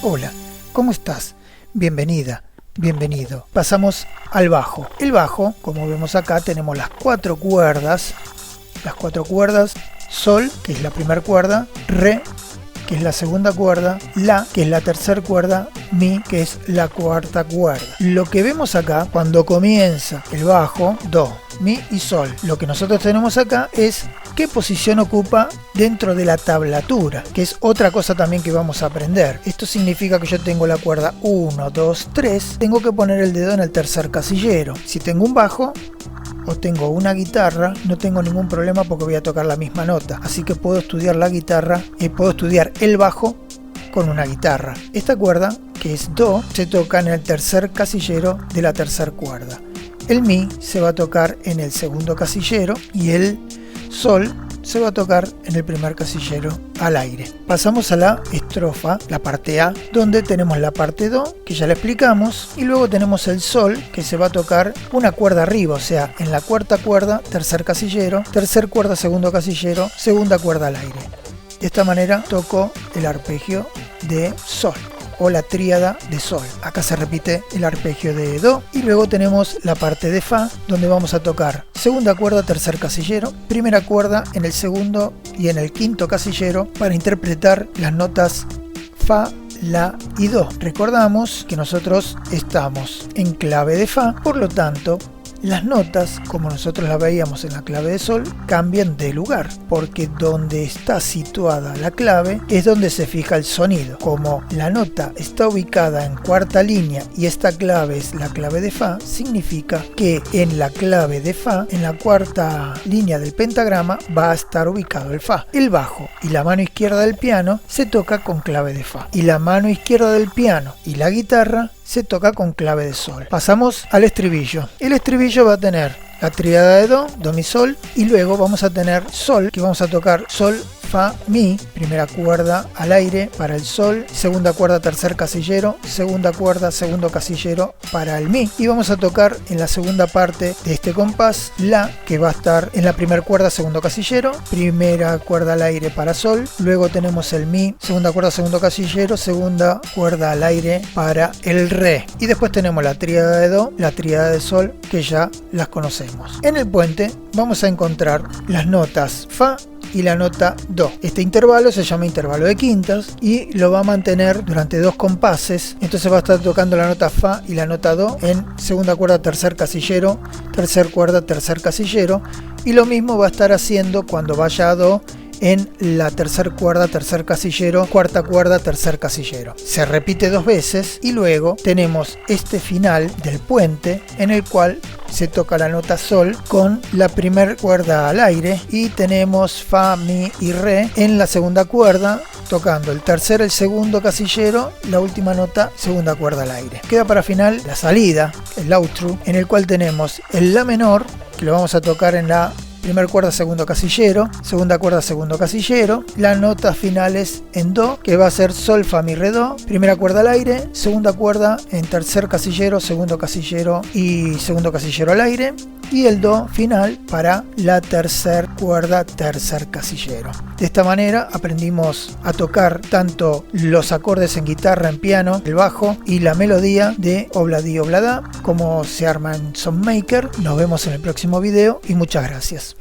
Hola, ¿cómo estás? Bienvenida, bienvenido. Pasamos al bajo. El bajo, como vemos acá, tenemos las cuatro cuerdas. Sol, que es la primera cuerda, Re, que es la segunda cuerda, La, que es la tercera cuerda, Mi, que es la cuarta cuerda. Lo que vemos acá, cuando comienza el bajo, Do, Mi y Sol. Lo que nosotros tenemos acá es qué posición ocupa dentro de la tablatura, que es otra cosa también que vamos a aprender. Esto significa que yo tengo la cuerda 1, 2, 3, tengo que poner el dedo en el tercer casillero. Si tengo un bajo o tengo una guitarra, no tengo ningún problema porque voy a tocar la misma nota. Así que puedo estudiar la guitarra y puedo estudiar el bajo con una guitarra. Esta cuerda, que es Do, se toca en el tercer casillero de la tercera cuerda. El Mi se va a tocar en el segundo casillero y el Sol se va a tocar en el primer casillero al aire. Pasamos a la estrofa, la parte A, donde tenemos la parte Do, que ya la explicamos, y luego tenemos el Sol, que se va a tocar una cuerda arriba, o sea, en la cuarta cuerda, tercer casillero, tercer cuerda, segundo casillero, segunda cuerda al aire. De esta manera toco el arpegio de Sol, o la tríada de Sol. Acá se repite el arpegio de Do y luego tenemos la parte de Fa, donde vamos a tocar segunda cuerda, tercer casillero, primera cuerda en el segundo y en el quinto casillero para interpretar las notas Fa, La y Do. Recordamos que nosotros estamos en clave de Fa, por lo tanto las notas, como nosotros las veíamos en la clave de Sol, cambian de lugar, porque donde está situada la clave es donde se fija el sonido. Como la nota está ubicada en cuarta línea y esta clave es la clave de Fa, significa que en la clave de Fa, en la cuarta línea del pentagrama, va a estar ubicado el Fa. El bajo y la mano izquierda del piano se toca con clave de Fa, y la mano izquierda del piano y la guitarra se toca con clave de Sol. Pasamos al estribillo. El estribillo va a tener la tríada de Do, Do, Mi, Sol, y luego vamos a tener Sol, que vamos a tocar Sol, Fa, Mi, primera cuerda al aire para el Sol, segunda cuerda, tercer casillero, segunda cuerda, segundo casillero para el Mi, y vamos a tocar en la segunda parte de este compás La, que va a estar en la primera cuerda, segundo casillero, primera cuerda al aire para Sol, luego tenemos el Mi, segunda cuerda, segundo casillero, segunda cuerda al aire para el Re, y después tenemos la tríada de Do, la tríada de Sol, que ya las conocemos. En el puente vamos a encontrar las notas Fa y la nota Do. Este intervalo se llama intervalo de quintas y lo va a mantener durante dos compases. Entonces va a estar tocando la nota Fa y la nota Do en segunda cuerda, tercer casillero, tercer cuerda, tercer casillero, y lo mismo va a estar haciendo cuando vaya a Do en la tercer cuerda, tercer casillero, cuarta cuerda, tercer casillero. Se repite dos veces y luego tenemos este final del puente en el cual se toca la nota Sol con la primera cuerda al aire y tenemos Fa, Mi y Re en la segunda cuerda, tocando el tercer, el segundo casillero, la última nota, segunda cuerda al aire. Queda para final la salida, el outro, en el cual tenemos el La menor, que lo vamos a tocar en la primera cuerda, segundo casillero, segunda cuerda, segundo casillero, las notas finales en Do, que va a ser Sol, Fa, Mi, Re, Do, primera cuerda al aire, segunda cuerda en tercer casillero, segundo casillero y segundo casillero al aire, y el Do final para la tercer cuerda, tercer casillero. De esta manera aprendimos a tocar tanto los acordes en guitarra, en piano, el bajo y la melodía de Obladi Oblada, como se arma en Songmaker. Nos vemos en el próximo video y muchas gracias.